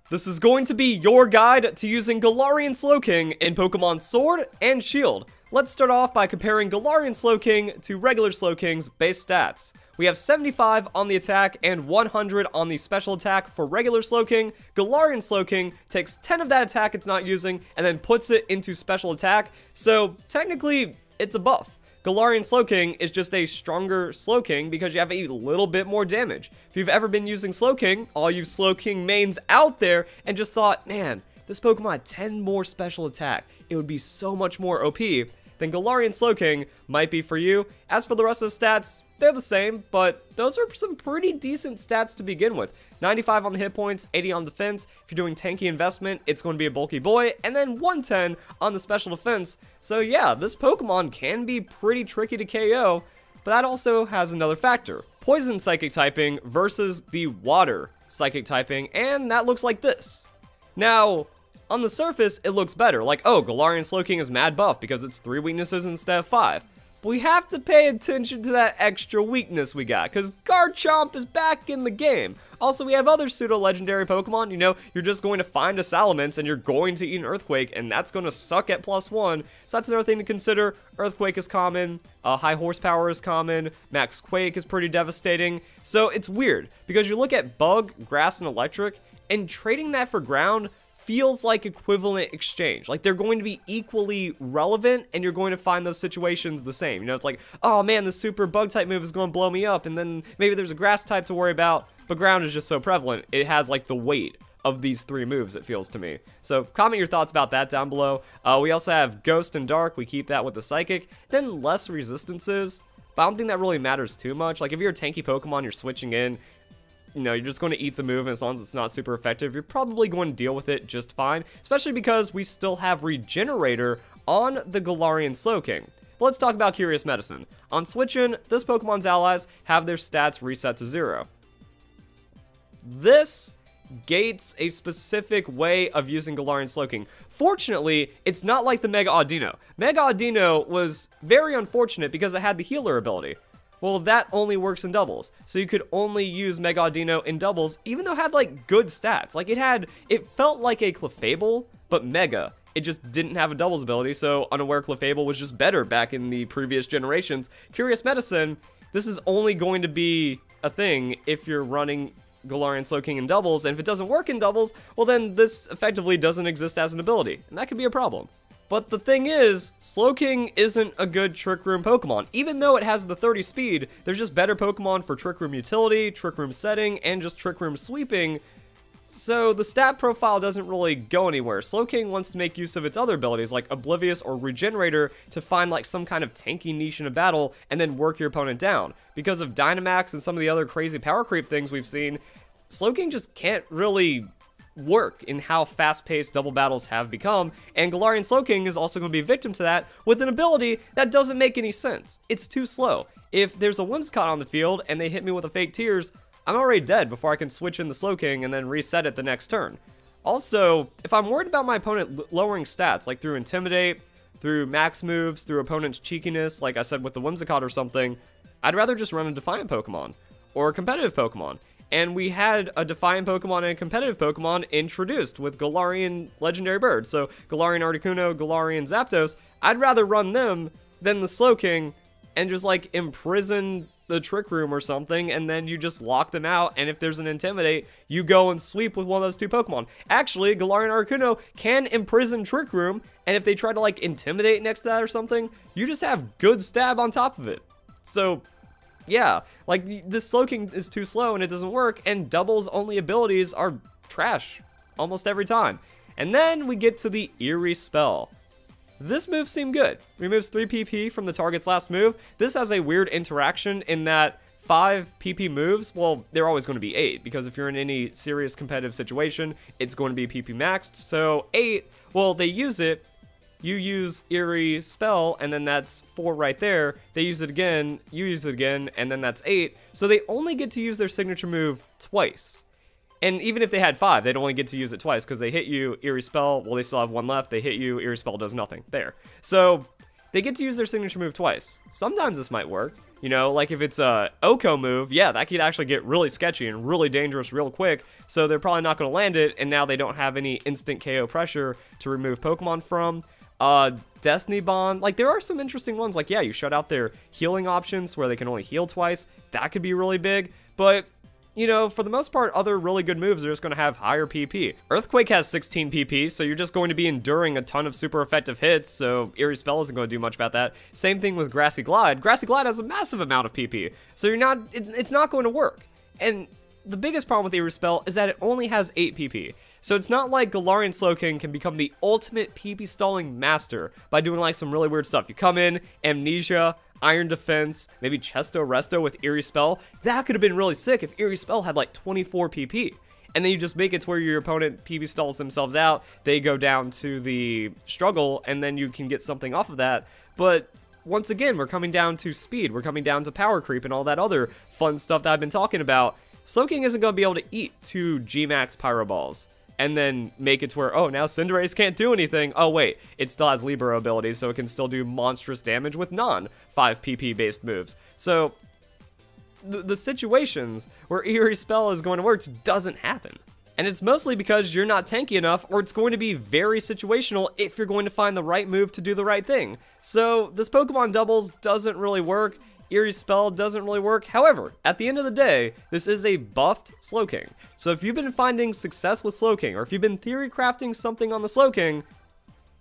This is going to be your guide to using Galarian Slowking in Pokemon Sword and Shield. Let's start off by comparing Galarian Slowking to regular Slowking's base stats. We have 75 on the attack and 100 on the special attack for regular Slowking. Galarian Slowking takes 10 of that attack it's not using and then puts it into special attack, so technically it's a buff. Galarian Slowking is just a stronger Slowking because you have a little bit more damage. If you've ever been using Slowking, all you Slowking mains out there, and just thought, man, this Pokemon had 10 more special attack, it would be so much more OP, then Galarian Slowking might be for you. As for the rest of the stats, they're the same, but those are some pretty decent stats to begin with. 95 on the hit points, 80 on defense. If you're doing tanky investment, it's going to be a bulky boy, and then 110 on the special defense. So yeah, this Pokemon can be pretty tricky to KO, but that also has another factor. Poison Psychic typing versus the Water Psychic typing, and that looks like this. Now, on the surface, it looks better, like, oh, Galarian Slowking is mad buff because it's 3 weaknesses instead of 5. But we have to pay attention to that extra weakness we got, because Garchomp is back in the game. Also, we have other pseudo-legendary Pokemon, you know, you're just going to find a Salamence and you're going to eat an Earthquake, and that's going to suck at +1. So that's another thing to consider. Earthquake is common, High Horsepower is common, Max Quake is pretty devastating. So it's weird, because you look at Bug, Grass, and Electric, and trading that for Ground feels like equivalent exchange. Like, they're going to be equally relevant, and you're going to find those situations the same. You know, it's like, oh man, the super bug type move is going to blow me up, and then maybe there's a grass type to worry about, but ground is just so prevalent. It has like the weight of these 3 moves, it feels to me. So comment your thoughts about that down below. We also have Ghost and Dark. We keep that with the Psychic. Then less resistances, but I don't think that really matters too much. Like, if you're a tanky Pokemon, you're switching in, you know, you're just going to eat the move, and as long as it's not super effective, you're probably going to deal with it just fine, especially because we still have Regenerator on the Galarian Slowking. But let's talk about Curious Medicine. On switch-in, this Pokemon's allies have their stats reset to 0. This gates a specific way of using Galarian Slowking. Fortunately, it's not like the Mega Audino. Mega Audino was very unfortunate because it had the healer ability. Well, that only works in doubles, so you could only use Mega Audino in doubles, even though it had, like, good stats. Like, it felt like a Clefable, but Mega. It just didn't have a doubles ability, so Unaware Clefable was just better back in the previous generations. Curious Medicine, this is only going to be a thing if you're running Galarian Slowking in doubles, and if it doesn't work in doubles, well then this effectively doesn't exist as an ability, and that could be a problem. But the thing is, Slowking isn't a good Trick Room Pokemon. Even though it has the 30 speed, there's just better Pokemon for Trick Room utility, Trick Room setting, and just Trick Room sweeping, so the stat profile doesn't really go anywhere. Slowking wants to make use of its other abilities, like Oblivious or Regenerator, to find like some kind of tanky niche in a battle, and then work your opponent down. Because of Dynamax and some of the other crazy power creep things we've seen, Slowking just can't really work in how fast-paced double battles have become, and Galarian Slowking is also going to be a victim to that with an ability that doesn't make any sense. It's too slow. If there's a Whimsicott on the field and they hit me with a Fake Tears, I'm already dead before I can switch in the Slowking and then reset it the next turn. Also, if I'm worried about my opponent lowering stats, like through Intimidate, through max moves, through opponent's cheekiness, like I said with the Whimsicott or something, I'd rather just run a Defiant Pokemon, or a competitive Pokemon. And we had a Defiant Pokemon and a competitive Pokemon introduced with Galarian Legendary Bird. So Galarian Articuno, Galarian Zapdos, I'd rather run them than the Slowking and just like imprison the Trick Room or something, and then you just lock them out, and if there's an Intimidate, you go and sweep with one of those 2 Pokemon. Actually, Galarian Articuno can imprison Trick Room, and if they try to like Intimidate next to that or something, you just have good stab on top of it. So yeah, like, this Slowking is too slow and it doesn't work, and doubles only abilities are trash almost every time. And then we get to the Eerie Spell. This move seemed good. Removes 3 PP from the target's last move. This has a weird interaction in that 5 PP moves, well, they're always going to be 8, because if you're in any serious competitive situation, it's going to be PP maxed. So 8, well, they use it. You use Eerie Spell, and then that's 4 right there. They use it again, you use it again, and then that's 8. So they only get to use their signature move twice. And even if they had 5, they'd only get to use it twice, because they hit you, Eerie Spell, well, they still have 1 left. They hit you, Eerie Spell does nothing. There. So they get to use their signature move twice. Sometimes this might work. You know, like if it's a Oko move, yeah, that could actually get really sketchy and really dangerous real quick, so they're probably not going to land it, and now they don't have any instant KO pressure to remove Pokemon from. Destiny Bond, like there are some interesting ones, like yeah, you shut out their healing options where they can only heal twice. That could be really big, but you know, for the most part, other really good moves are just going to have higher PP. Earthquake has 16 PP, so you're just going to be enduring a ton of super effective hits, so Eerie Spell isn't going to do much about that. Same thing with Grassy Glide. Grassy Glide has a massive amount of PP, so it's not going to work. And the biggest problem with Eerie Spell is that it only has 8 PP. So it's not like Galarian Slowking can become the ultimate PP stalling master by doing like some really weird stuff. You come in, Amnesia, Iron Defense, maybe Chesto Resto with Eerie Spell. That could have been really sick if Eerie Spell had like 24 PP. And then you just make it to where your opponent PP stalls themselves out, they go down to the struggle, and then you can get something off of that. But once again, we're coming down to speed, we're coming down to power creep and all that other fun stuff that I've been talking about. Slowking isn't going to be able to eat 2 G-Max Pyro Balls and then make it to where, oh, now Cinderace can't do anything. Oh, wait, it still has Libero abilities, so it can still do monstrous damage with non-5 PP based moves. So, the situations where Eerie Spell is going to work just doesn't happen. And it's mostly because you're not tanky enough, or it's going to be very situational if you're going to find the right move to do the right thing. So, this Pokemon Doubles doesn't really work. Eerie Spell doesn't really work. However, at the end of the day, this is a buffed Slowking. So if you've been finding success with Slowking, or if you've been theory crafting something on the Slowking,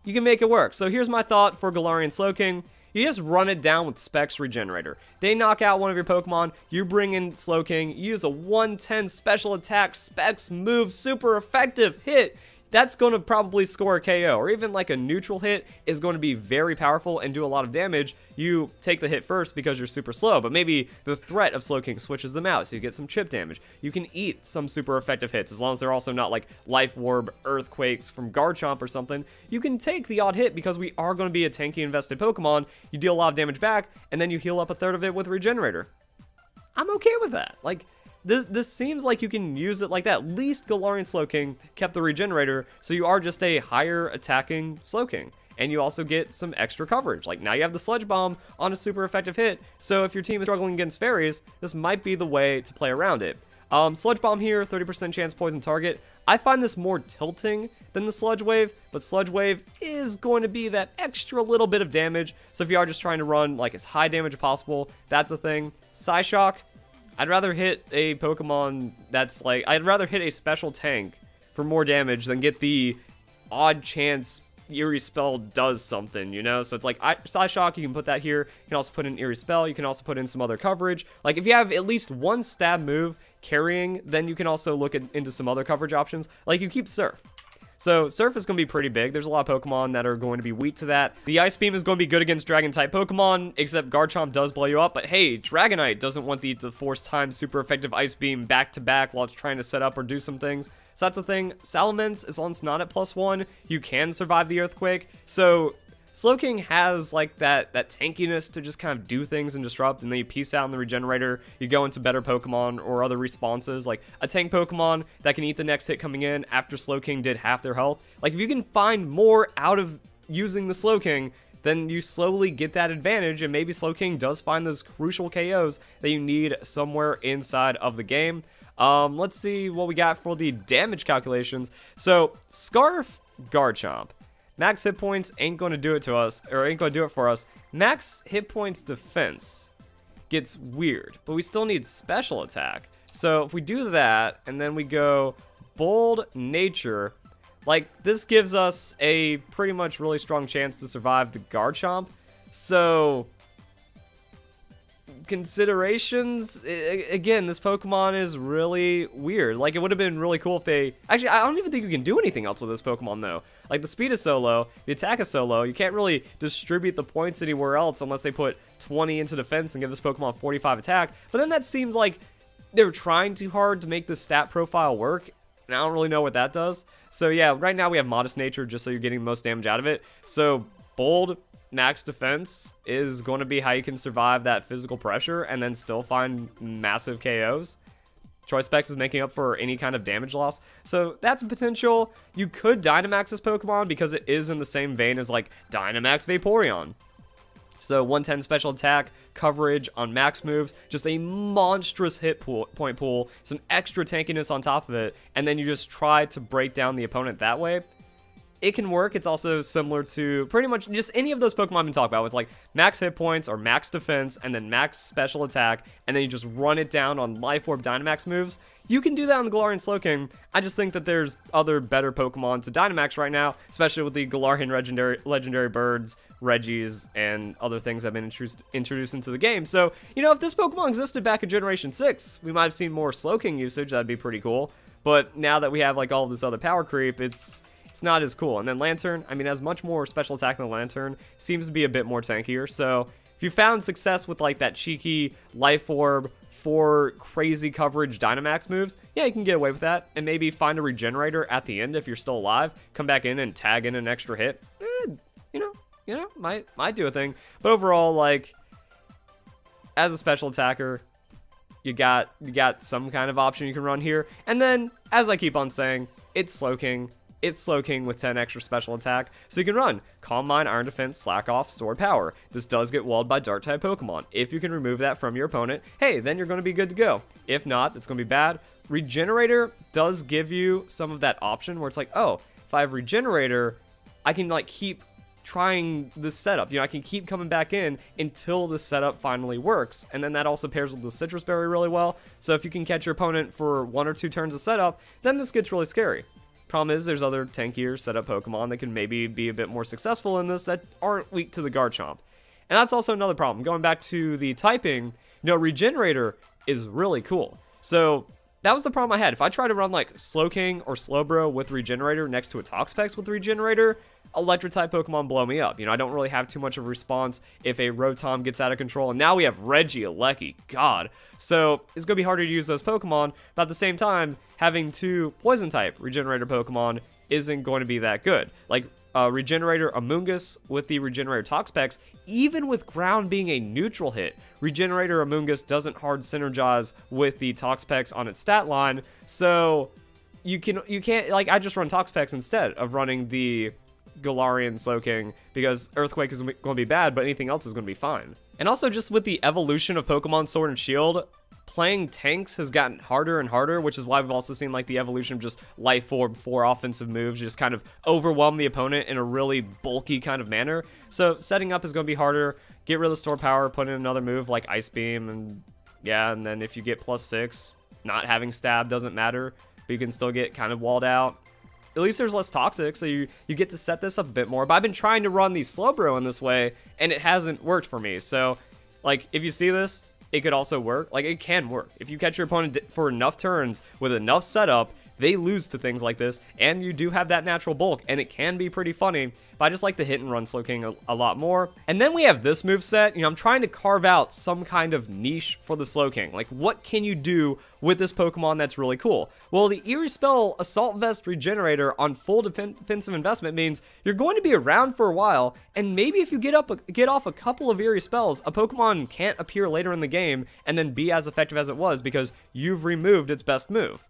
you can make it work. So here's my thought for Galarian Slowking. You just run it down with Specs Regenerator. They knock out one of your Pokemon, you bring in Slowking, you use a 110 special attack, Specs move, super effective hit. That's going to probably score a KO, or even like a neutral hit is going to be very powerful and do a lot of damage. You take the hit first because you're super slow, but maybe the threat of Slowking switches them out, so you get some chip damage. You can eat some super effective hits, as long as they're also not like Life Orb, Earthquakes from Garchomp or something. You can take the odd hit because we are going to be a tanky invested Pokemon. You deal a lot of damage back, and then you heal up a third of it with Regenerator. I'm okay with that. Like, This seems like you can use it like that. At least Galarian Slowking kept the Regenerator, so you are just a higher attacking Slowking. And you also get some extra coverage. Like, now you have the Sludge Bomb on a super effective hit, so if your team is struggling against fairies, this might be the way to play around it. Sludge Bomb here, 30% chance poison target. I find this more tilting than the Sludge Wave, but Sludge Wave is going to be that extra little bit of damage, so if you are just trying to run like as high damage as possible, that's a thing. Psyshock, I'd rather hit a Pokemon that's like, I'd rather hit a special tank for more damage than get the odd chance Eerie Spell does something, you know? So it's like, Psyshock, you can put that here. You can also put in Eerie Spell. You can also put in some other coverage. Like, if you have at least one stab move carrying, then you can also look into some other coverage options. Like, you keep Surf. So Surf is going to be pretty big. There's a lot of Pokemon that are going to be weak to that. The Ice Beam is going to be good against Dragon-type Pokemon, except Garchomp does blow you up. But hey, Dragonite doesn't want the Force Time super effective Ice Beam back-to-back while it's trying to set up or do some things. So that's the thing. Salamence, as long as it's not at +1, you can survive the Earthquake. So Slowking has like that tankiness to just kind of do things and disrupt, and then you peace out in the Regenerator, you go into better Pokemon or other responses, like a tank Pokemon that can eat the next hit coming in after Slowking did half their health. Like, if you can find more out of using the Slowking, then you slowly get that advantage, and maybe Slowking does find those crucial KOs that you need somewhere inside of the game. Let's see what we got for the damage calculations. So, Scarf Garchomp. Max hit points ain't going to do it to us, or ain't going to do it for us. Max hit points defense gets weird, but we still need special attack. So if we do that, and then we go bold nature, like, this gives us a pretty much really strong chance to survive the Garchomp. So considerations, again, this Pokemon is really weird. Like, it would have been really cool if they, actually, I don't even think you can do anything else with this Pokemon though. Like, the speed is so low, the attack is so low, you can't really distribute the points anywhere else unless they put 20 into defense and give this Pokemon 45 attack. But then that seems like they're trying too hard to make the stat profile work, and I don't really know what that does. So yeah, right now we have modest nature just so you're getting the most damage out of it. So bold max defense is going to be how you can survive that physical pressure and then still find massive KOs. Choice Specs is making up for any kind of damage loss. So that's a potential. You could Dynamax this Pokemon because it is in the same vein as like Dynamax Vaporeon. So 110 special attack, coverage on max moves, just a monstrous point pool, some extra tankiness on top of it, and then you just try to break down the opponent that way. It can work. It's also similar to pretty much just any of those Pokemon I've been talking about. It's like max hit points or max defense and then max special attack, and then you just run it down on Life Orb Dynamax moves. You can do that on the Galarian Slowking. I just think that there's other better Pokemon to Dynamax right now, especially with the Galarian legendary birds, Regis, and other things that have been introduced into the game. So, you know, if this Pokemon existed back in Generation 6, we might have seen more Slowking usage. That'd be pretty cool. But now that we have like all of this other power creep, it's not as cool. And then Lantern, I mean, has much more special attack than Lantern, seems to be a bit more tankier. So if you found success with like that cheeky Life Orb for crazy coverage Dynamax moves, yeah, you can get away with that. And maybe find a Regenerator at the end if you're still alive, come back in and tag in an extra hit. You know, might do a thing. But overall, like, as a special attacker, you got some kind of option you can run here. And then, as I keep on saying, it's Slowking. It's Slowking with 10 extra special attack, so you can run Calm Mind, Iron Defense, Slack Off, Stored Power. This does get walled by Dark-type Pokemon. If you can remove that from your opponent, hey, then you're going to be good to go. If not, that's going to be bad. Regenerator does give you some of that option where it's like, oh, if I have Regenerator, I can like keep trying this setup. You know, I can keep coming back in until the setup finally works. And then that also pairs with the Citrus Berry really well. So if you can catch your opponent for 1 or 2 turns of setup, then this gets really scary. Problem is, there's other tankier setup Pokemon that can maybe be a bit more successful in this that aren't weak to the Garchomp. And that's also another problem. Going back to the typing, you know, Regenerator is really cool. So that was the problem I had. If I try to run like Slowking or Slowbro with Regenerator next to a Toxapex with Regenerator, Electric-type Pokemon blow me up. You know, I don't really have too much of a response if a Rotom gets out of control. And now we have Regieleki. God. So it's going to be harder to use those Pokemon. But at the same time, having 2 Poison-type Regenerator Pokemon isn't going to be that good. Like Regenerator Amoonguss with the Regenerator Toxapex, even with Ground being a neutral hit, Regenerator Amoonguss doesn't hard synergize with the Toxapex on its stat line. So you can't, like, I just run Toxapex instead of running the Galarian Slowking, because Earthquake is going to be bad, but anything else is going to be fine. And also, just with the evolution of Pokemon Sword and Shield, playing tanks has gotten harder and harder, which is why we've also seen like the evolution of just Life Orb for offensive moves just kind of overwhelm the opponent in a really bulky kind of manner. So setting up is going to be harder. Get rid of the store power, put in another move like Ice Beam, and yeah, and then if you get +6, not having stab doesn't matter, but you can still get kind of walled out. At least there's less toxic, so you get to set this up a bit more. But I've been trying to run the Slowbro in this way, and it hasn't worked for me. So, like, if you see this, it could also work. Like, it can work. If you catch your opponent for enough turns with enough setup, they lose to things like this, and you do have that natural bulk, and it can be pretty funny. But I just like the hit and run Slowking a lot more. And then we have this moveset. You know, I'm trying to carve out some kind of niche for the Slowking. Like, what can you do with this Pokemon that's really cool? Well, the Eerie Spell Assault Vest Regenerator on full defensive investment means you're going to be around for a while, and maybe if you get off a couple of Eerie Spells, a Pokemon can't appear later in the game and then be as effective as it was because you've removed its best move.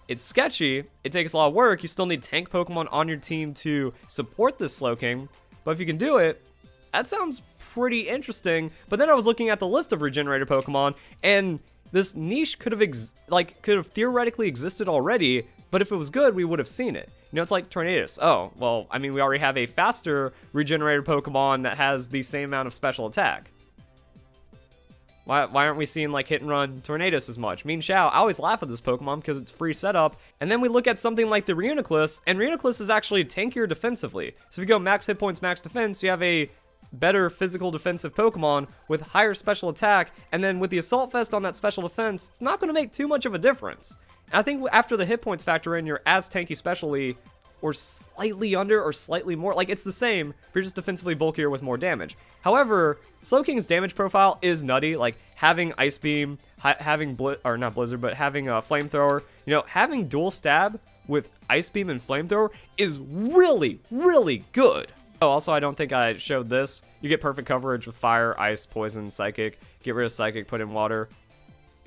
It's sketchy, it takes a lot of work, you still need tank Pokemon on your team to support this Slowking, but if you can do it, that sounds pretty interesting. But then I was looking at the list of Regenerator Pokemon, and this niche could have theoretically existed already, but if it was good, we would have seen it. You know, it's like Tornadus. Oh, well, I mean, we already have a faster Regenerator Pokemon that has the same amount of special attack. Why aren't we seeing like hit and run Tornadus as much? Mean Shao, I always laugh at this Pokemon because it's free setup. And then we look at something like the Reuniclus, and Reuniclus is actually tankier defensively. So if you go max hit points, max defense, you have a better physical defensive Pokemon with higher special attack. And then with the Assault Vest on that special defense, it's not going to make too much of a difference. And I think after the hit points factor in, you're as tanky specially, or slightly under, or slightly more. Like, it's the same, but you're just defensively bulkier with more damage. However, Slowking's damage profile is nutty. Like, having Ice Beam, having not Blizzard, but having a Flamethrower, you know, having dual stab with Ice Beam and Flamethrower is really, really good. Oh, also, I don't think I showed this. You get perfect coverage with Fire, Ice, Poison, Psychic. Get rid of Psychic, put in Water.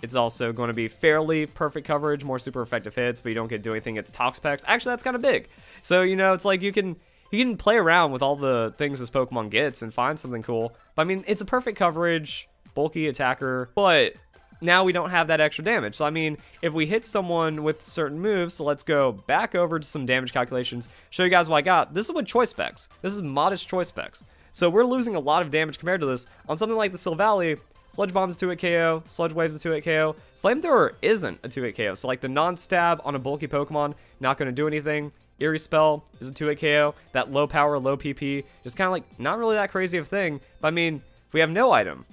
It's also going to be fairly perfect coverage, more super effective hits, but you don't get to do anything. It's Toxapex. Actually, that's kind of big. So, you know, it's like you can You can play around with all the things this Pokemon gets and find something cool. But I mean, it's a perfect coverage, bulky attacker, but now we don't have that extra damage. So I mean, if we hit someone with certain moves, so let's go back over to some damage calculations, show you guys what I got. This is with choice specs. This is modest choice specs. So we're losing a lot of damage compared to this. On something like the Silvally, Sludge Bomb's a 2-hit KO, Sludge Wave's a 2-hit KO, Flamethrower isn't a 2-hit KO. So like the non-stab on a bulky Pokemon, not going to do anything. Eerie Spell is a 2-hit KO. That low power, low PP, just kind of like not really that crazy of a thing. But I mean, if we have no item.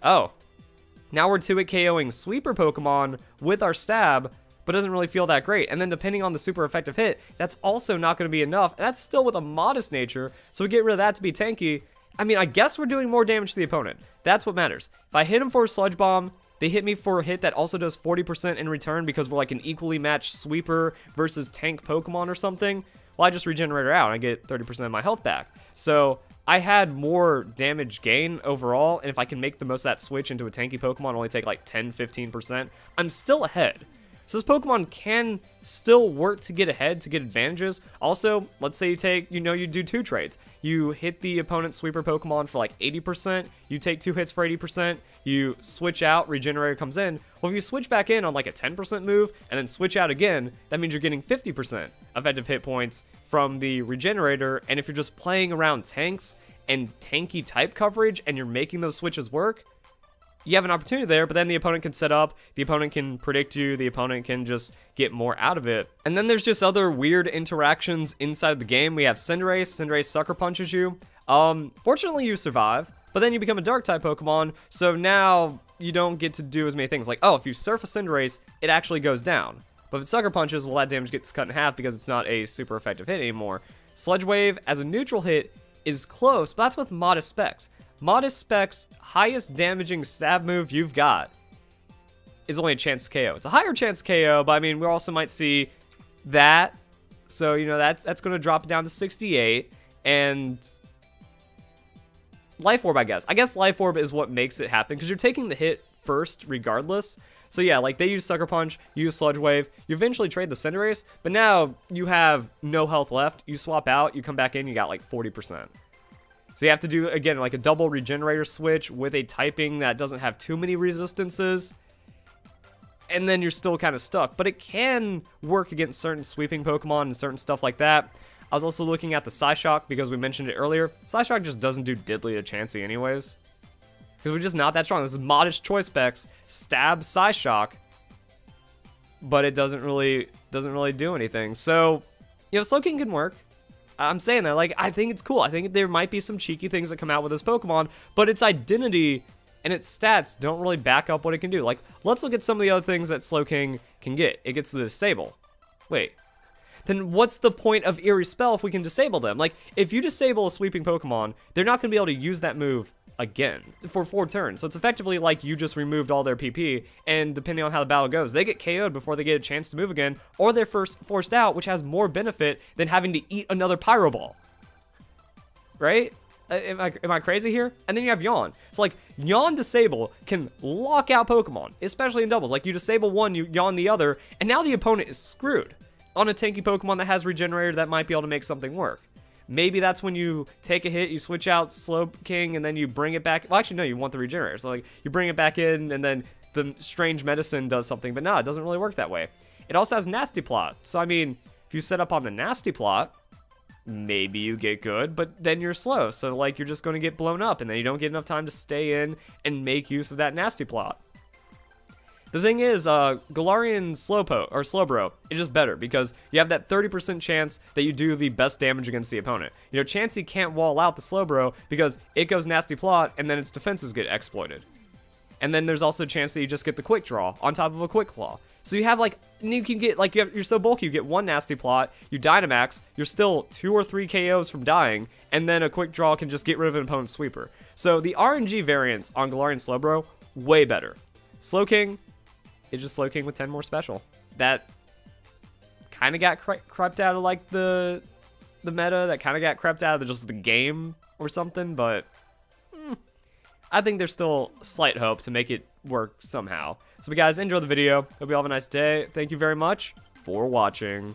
Oh. Now we're 2-hit KOing Sweeper Pokemon with our stab, but doesn't really feel that great. And then depending on the super effective hit, that's also not going to be enough. And that's still with a modest nature, so we get rid of that to be tanky. I mean, I guess we're doing more damage to the opponent. That's what matters. If I hit him for a Sludge Bomb, they hit me for a hit that also does 40% in return because we're like an equally matched Sweeper versus tank Pokemon or something. Well, I just regenerate her out and I get 30% of my health back. So I had more damage gain overall, and if I can make the most of that switch into a tanky Pokemon, only take like 10-15%, I'm still ahead. So this Pokemon can still work to get ahead, to get advantages. Also, let's say you take, you do 2 trades. You hit the opponent's Sweeper Pokemon for like 80%, you take 2 hits for 80%, you switch out, Regenerator comes in. Well, if you switch back in on like a 10% move, and then switch out again, that means you're getting 50% effective hit points from the Regenerator, and if you're just playing around tanks and tanky type coverage, and you're making those switches work, you have an opportunity there, but then the opponent can set up, the opponent can predict you, the opponent can just get more out of it. And then there's just other weird interactions inside the game. We have Cinderace. Cinderace Sucker Punches you. Fortunately, you survive, but then you become a Dark-type Pokemon, so now you don't get to do as many things. Like, oh, if you Surf a Cinderace, it actually goes down. But if it Sucker Punches, well, that damage gets cut in half because it's not a super effective hit anymore. Sludge Wave, as a neutral hit, is close, but that's with modest specs. Modest specs, highest damaging stab move you've got is only a chance to KO. It's a higher chance to KO, but I mean, we also might see that. So, that's going to drop it down to 68. And Life Orb, I guess. I guess Life Orb is what makes it happen, because you're taking the hit first regardless. So yeah, like they use Sucker Punch, you use Sludge Wave, you eventually trade the Cinderace, but now you have no health left. You swap out, you come back in, you got like 40%. So you have to do, again, like a double Regenerator switch with a typing that doesn't have too many resistances. And then you're still kind of stuck. But it can work against certain sweeping Pokemon and certain stuff like that. I was also looking at the Psyshock because we mentioned it earlier. Psyshock just doesn't do diddly to Chansey anyways. Because we're just not that strong. This is modest choice specs. Stab Psyshock. But it doesn't really do anything. So, Slowking can work. I'm saying that, like, I think it's cool. I think there might be some cheeky things that come out with this Pokemon, but its identity and its stats don't really back up what it can do. Like, let's look at some of the other things that Slowking can get. It gets the Disable. Wait. Then what's the point of Eerie Spell if we can disable them? Like, if you disable a sweeping Pokemon, they're not going to be able to use that move again for 4 turns. So it's effectively like you just removed all their PP, and depending on how the battle goes, they get KO'd before they get a chance to move again, or they're forced out, which has more benefit than having to eat another Pyro Ball. Right? Am I crazy here? And then you have Yawn. So like, Yawn Disable can lock out Pokemon, especially in doubles. Like, you disable one, you Yawn the other, and now the opponent is screwed. On a tanky Pokemon that has Regenerator that might be able to make something work. Maybe that's when you take a hit, you switch out Slowking, and then you bring it back. Well, actually, no, you want the Regenerator. So, like, you bring it back in, and then the Strange Medicine does something. But no, it doesn't really work that way. It also has Nasty Plot. So, I mean, if you set up on the Nasty Plot, maybe you get good, but then you're slow. So, like, you're just going to get blown up, and then you don't get enough time to stay in and make use of that Nasty Plot. The thing is, Galarian Slowbro is just better because you have that 30% chance that you do the best damage against the opponent. Chansey can't wall out the Slowbro because it goes Nasty Plot and then its defenses get exploited. And then there's also a chance that you just get the Quick Draw on top of a Quick Claw. So you have like, you can get like, you're so bulky, you get 1 Nasty Plot, you Dynamax, you're still 2 or 3 KOs from dying, and then a Quick Draw can just get rid of an opponent's sweeper. So the RNG variants on Galarian Slowbro, way better. Slowking, it's just Slowking with 10 more special. That kind of got crept out of like the meta. That kind of got crept out of just the game or something. But I think there's still slight hope to make it work somehow. So, guys, enjoy the video. Hope you all have a nice day. Thank you very much for watching.